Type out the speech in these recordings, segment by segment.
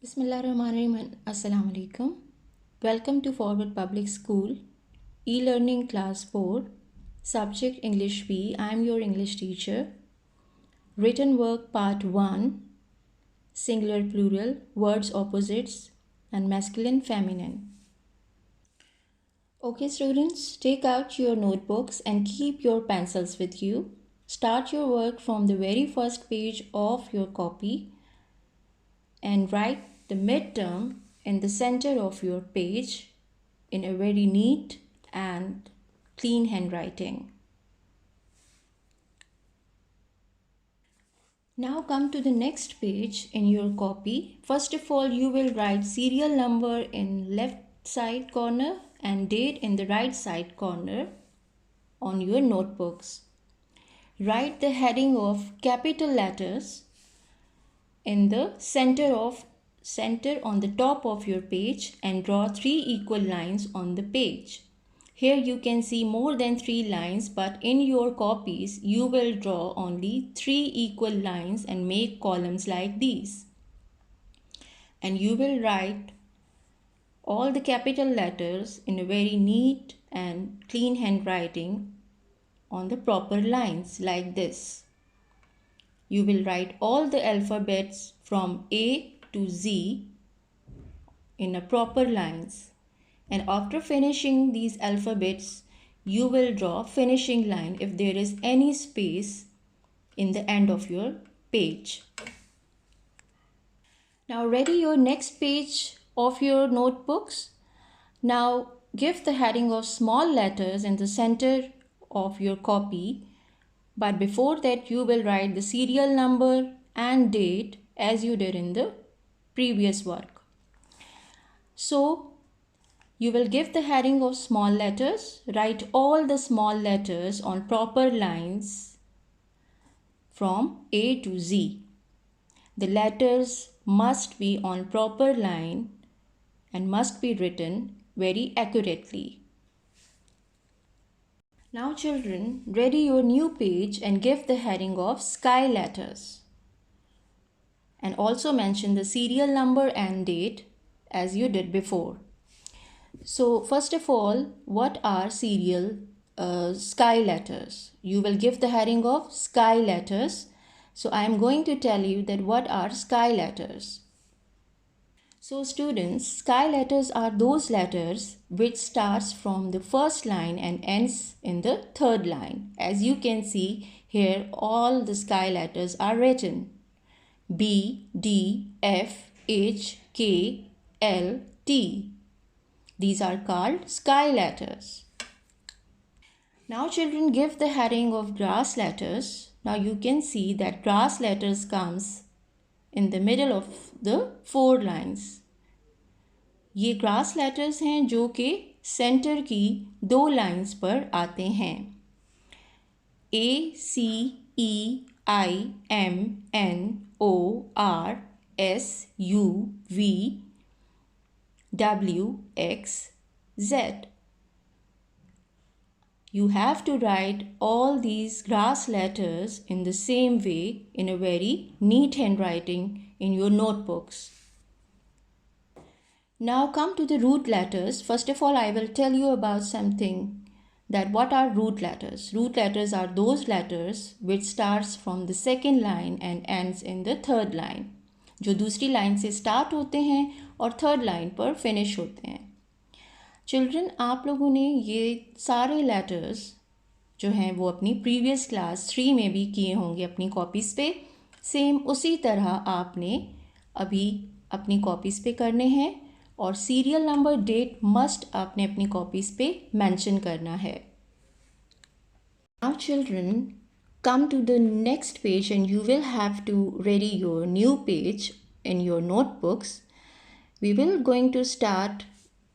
Bismillahirrahmanirrahim. Assalamu alaikum. Welcome to Forward Public School, e-learning class 4, subject English B. I am your English teacher. Written work part 1, singular plural, words opposites and masculine feminine. Okay students, take out your notebooks and keep your pencils with you. Start your work from the very first page of your copy and write the midterm in the center of your page in a very neat and clean handwriting. Now come to the next page in your copy. First of all, you will write serial number in left side corner and date in the right side corner on your notebooks. Write the heading of capital letters in the center on the top of your page and draw 3 equal lines on the page. Here you can see more than 3 lines, but in your copies you will draw only 3 equal lines and make columns like these. And you will write all the capital letters in a very neat and clean handwriting on the proper lines like this. You will write all the alphabets from A to Z in a proper lines. And after finishing these alphabets, you will draw finishing line if there is any space in the end of your page. Now ready your next page of your notebooks. Now give the heading of small letters in the center of your copy. But before that, you will write the serial number and date as you did in the previous work. So, you will give the heading of small letters, write all the small letters on proper lines from A to Z. The letters must be on proper line and must be written very accurately. Now children, ready your new page and give the heading of sky letters. And also mention the serial number and date as you did before. So first of all, what are sky letters? You will give the heading of sky letters. So I am going to tell you that what are sky letters. So students, sky letters are those letters which starts from the first line and ends in the third line. As you can see here, all the sky letters are written. B, D, F, H, K, L, T. These are called sky letters. Now children, give the heading of grass letters. Now you can see that grass letters comes in the middle of the 4 lines. ये grass letters हैं जो कि centre की 2 lines पर आते हैं. A, C, E, I, M, N, O, R, S, U, V, W, X, Z. You have to write all these grass letters in the same way in a very neat handwriting in your notebooks. Now come to the root letters. First of all, I will tell you about something that what are root letters. Root letters are those letters which starts from the second line and ends in the third line. जो दूसरी line से start होते हैं और third line पर finish होते हैं. Children, आप लोगों ने ये सारे लेटर्स जो हैं वो अपनी प्रीवियस क्लास 3 में भी किए होंगे अपनी कॉपीज़ पे. सेम उसी तरह आपने अभी अपनी कॉपीज़ पे करने हैं और सीरियल नंबर डेट मस्ट आपने अपनी कॉपीज़ पे मेंशन करना है. Now children, come to the next page and you will have to ready your new page in your notebooks. We will going to start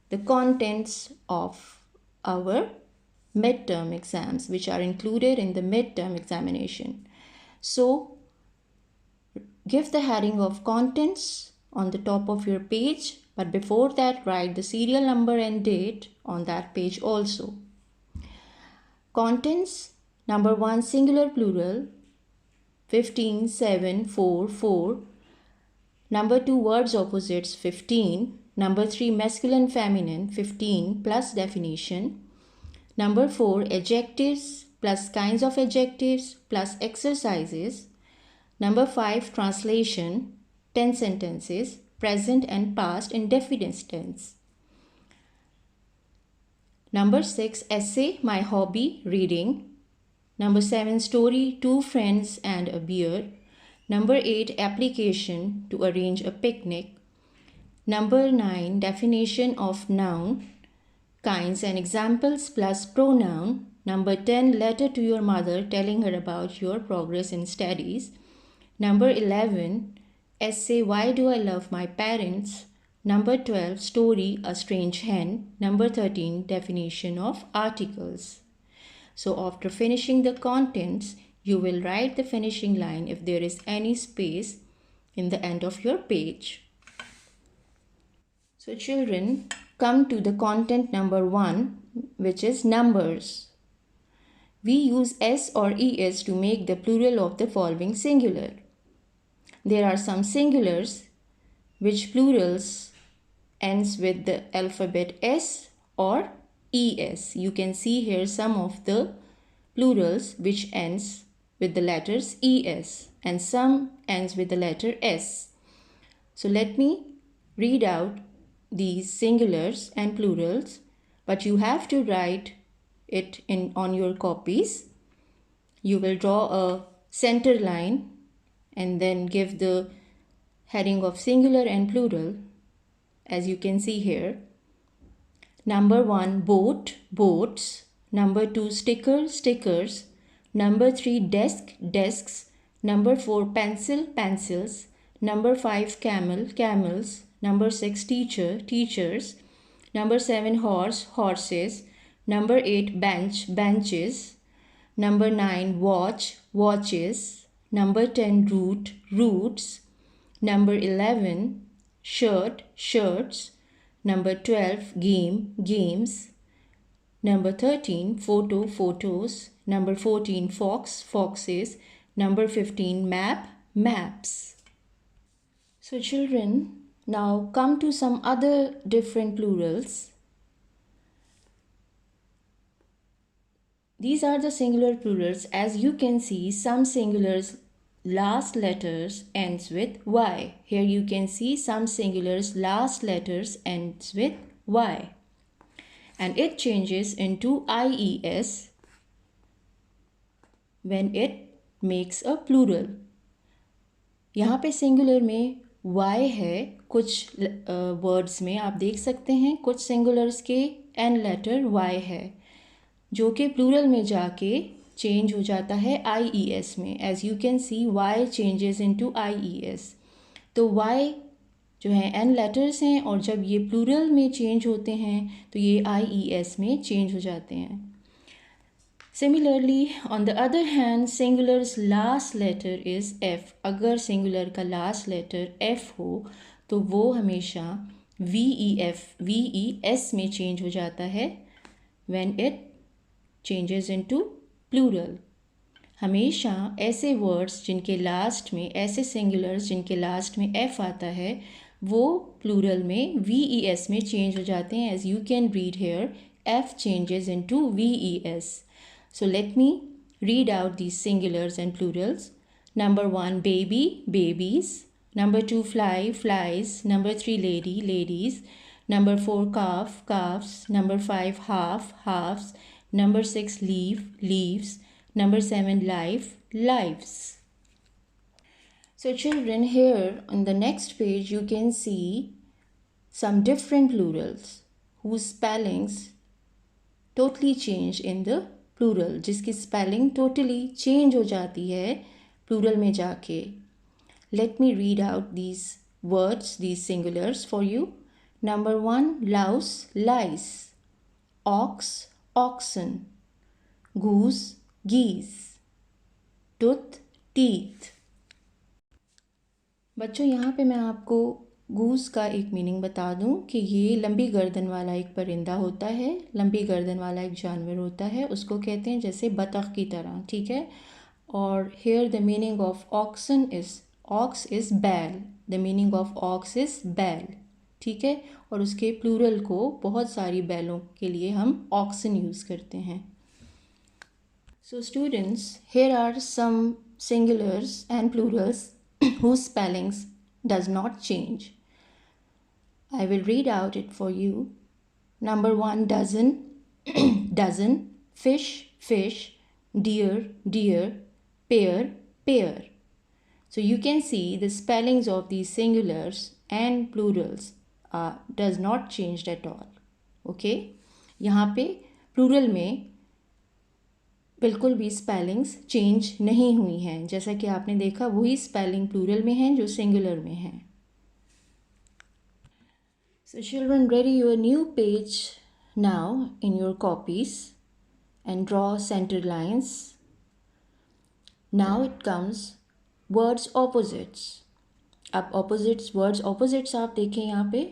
the contents of our midterm exams which are included in the midterm examination. So give the heading of contents on the top of your page, but before that write the serial number and date on that page also. Contents number 1 singular plural 15 7 4 4. Number 2, words opposites 15. Number 3, masculine feminine 15 plus definition. Number 4, adjectives plus kinds of adjectives plus exercises. Number 5, translation 10 sentences, present and past in definite tense. Number 6, essay, my hobby, reading. Number 7, story, two friends and a beer. Number 8, application, to arrange a picnic. Number 9, definition of noun, kinds and examples plus pronoun. Number 10, letter to your mother telling her about your progress in studies. Number 11, essay, why do I love my parents? Number 12, story, a strange hen. Number 13, definition of articles. So after finishing the contents, you will write the finishing line if there is any space in the end of your page. So children, come to the content number 1, which is numbers. We use S or ES to make the plural of the following singular. There are some singulars which plurals ends with the alphabet S or ES. You can see here some of the plurals which ends with the letters ES and some ends with the letter S. So let me read out these singulars and plurals, but you have to write it on your copies. You will draw a center line and then give the heading of singular and plural, as you can see here. Number 1, boat, boats. Number 2, sticker, stickers. Number 3, desk, desks. Number 4, pencil, pencils. Number 5, camel, camels. Number 6, teacher, teachers. Number 7, horse, horses. Number 8, bench, benches. Number 9, watch, watches. Number 10, root, roots. Number 11, shirt, shirts. Number 12, game, games. Number 13, photo, photos. Number 14, fox, foxes. Number 15, map, maps. So children, now come to some other different plurals. These are the singular plurals. As you can see, some singulars last letters ends with Y. Here you can see some singulars last letters ends with Y. And it changes into IES when it makes a plural. यहाँ पे singular में Y है, कुछ words में आप देख सकते हैं कुछ singulars के N letter Y है, जो कि plural में जाके चेंज हो जाता है IES में. As you can see Y changes into IES. तो Y जो है N लेटर्स हैं और जब ये प्लूरल में चेंज होते हैं तो ये IES में चेंज हो जाते हैं. Similarly on the other hand singulars last letter is F. अगर सिंगुलर का लास्ट लेटर F हो तो वो हमेशा VES में चेंज हो जाता है when it changes into plural. हमेशा ऐसे वर्ड्स जिनके लास्ट में, ऐसे सिंगुलर्स जिनके लास्ट में F आता है, वो प्लूरल में VES में चेंज हो जाते हैं. As you can read here, F changes into VES. So let me read out these singulars and plurals. Number 1, baby, babies. Number 2, fly, flies. Number 3, lady, ladies. Number 4, calf, calves. Number 5, half, halves. Number 6, leaf, leaves. Number 7, life, lives. So children, here on the next page you can see some different plurals whose spellings totally change in the plural, जिसकी spelling totally change हो जाती है plural में जाके. Let me read out these words, these singulars for you. Number 1, louse, lice. Ox, oxen. Goose, geese. Tooth, teeth. बच्चों यहाँ पे मैं आपको गूस का एक मीनिंग बता दूँ कि ये लंबी गर्दन वाला एक परिंदा होता है, लंबी गर्दन वाला एक जानवर होता है, उसको कहते हैं जैसे बतख की तरह, ठीक है. और here the meaning of oxen is, ox is बैल, the meaning of ox is बैल, ठीक है, और उसके प्लूरल को बहुत सारी बैलों के लिए हम ऑक्सन यूज़ करते हैं. So students, here are some singulars and plurals whose spellings does not change. I will read out it for you. Number 1, dozen, dozen, fish, fish, deer, deer, pear, pear. So you can see the spellings of these singulars and plurals does not changed at all. Okay? यहाँ पे plural में बिल्कुल भी spellings change नहीं हुई हैं. जैसा कि आपने देखा वही स्पेलिंग प्लूरल में हैं जो सिंगुलर में हैं. So children, ready your new page now in your copies and draw center lines. Now it comes words opposites. अब opposites, words opposites आप देखें यहाँ पे.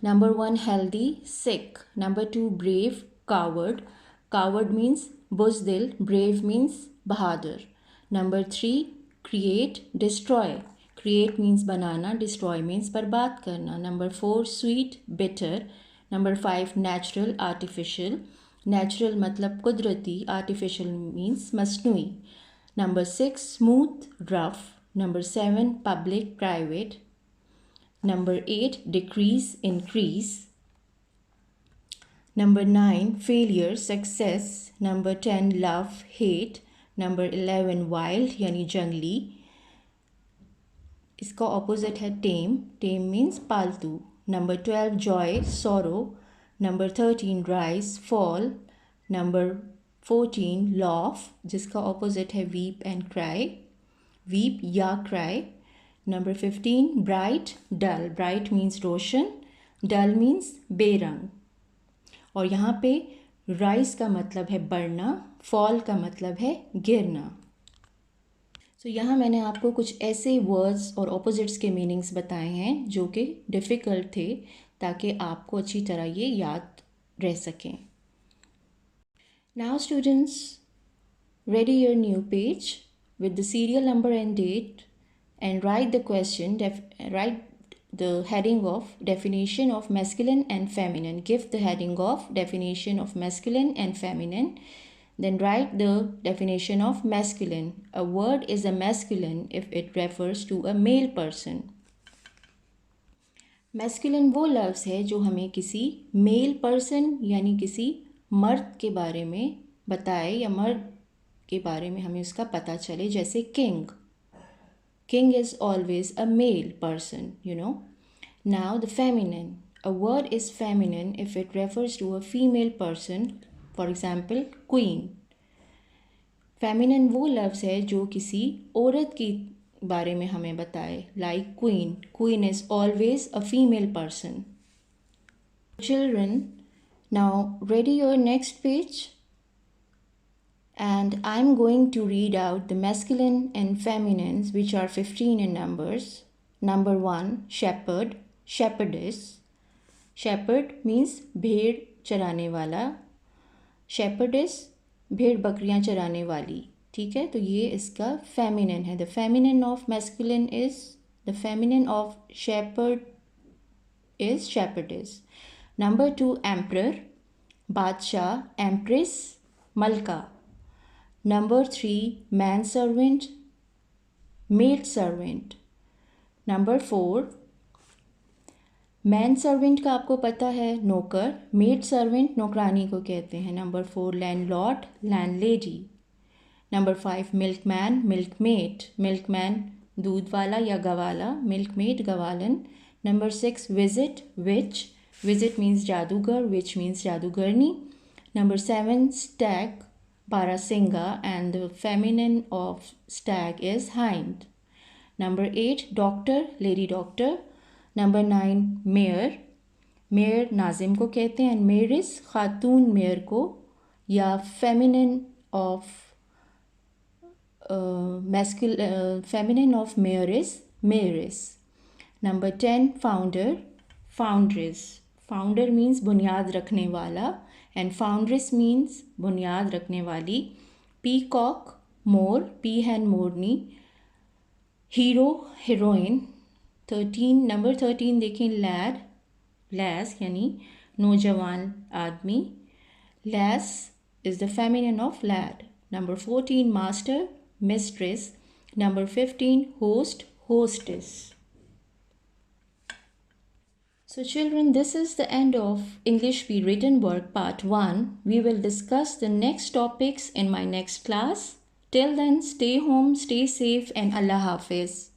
Number 1, healthy, sick. Number 2, brave, coward. Coward means बुज़दिल, brave means बहादुर. Number 3, create, destroy. Create means बनाना, destroy means बर्बाद करना. Number 4, sweet, bitter. Number 5, natural, artificial. Natural मतलब कुदरती, artificial means मसनूई. Number 6, smooth, rough. Number 7, public, private. Number 8, decrease, increase. Number 9, failure, success. Number 10, love, hate. Number 11, wild यानी जंगली. इसका opposite है tame. Tame means पालतू. Number 12, joy, sorrow. Number 13, rise, fall. Number 14, laugh, जिसका opposite है weep and cry. Weep या cry. Number 15, bright, dull. Bright means रोशन. Dull means बेरंग. और यहाँ पे राइज का मतलब है बढ़ना, फॉल का मतलब है गिरना. सो यहाँ मैंने आपको कुछ ऐसे वर्ड्स और ऑपोजिट्स के मीनिंग्स बताए हैं जो कि डिफ़िकल्ट थे ताकि आपको अच्छी तरह ये याद रह सकें. Now students, ready your new page with the serial number and date and write the question, right the heading of definition of masculine and feminine. Give the heading of definition of masculine and feminine. Then write the definition of masculine. A word is a masculine if it refers to a male person. Masculine वो लफ्ज़ है जो हमें किसी male person यानी किसी मर्द के बारे में बताए या मर्द के बारे में हमें उसका पता चले. जैसे king. King is always a male person, you know. Now the feminine. A word is feminine if it refers to a female person. For example, queen. Feminine वो लफ्ज़ है जो किसी औरत की बारे में हमें बताए. Like queen. Queen is always a female person. Children, now ready your next page. And I'm going to read out the masculine and feminines, which are 15 in numbers. Number 1, shepherd, shepherdess. Shepherd means भेड़ चराने वाला. Shepherdess भेड़ बकरियां चराने वाली. ठीक है, तो ये इसका feminine है. The feminine of masculine is, the feminine of shepherd is shepherdess. Number 2, emperor, बादशाह, empress, मलका. Number 3, manservant, maidservant. Number 4, manservant का आपको पता है नौकर, maidservant नौकरानी को कहते हैं. Number 4, landlord, landlady. Number 5, milkman, milkmaid. Milkman दूध वाला या गवाला, milkmaid गवालन. Number 6, visit, witch. Visit means जादूगर, witch means जादूगरनी. Number 7, stag, Barasinga, and the feminine of stag is hind. Number 8, doctor, lady doctor. Number 9, mayor. Mayor Nazim को कहते हैं. And mayoress Khatoon mayor को, या feminine of feminine of mayor is mayoress. Number 10, founder, foundress. Founder means बुनियाद रखने वाला and foundress means बुनियाद रखने वाली. Peacock, मोर, peahen मोरनी. Hero, heroine. नंबर 13 देखें, लैड, लैस यानी नौजवान आदमी. Lace is the feminine of lad. Number 14, master, mistress. Number 15, host, hostess. So children, this is the end of English Be Written Work Part 1. We will discuss the next topics in my next class. Till then, stay home, stay safe, and Allah Hafiz.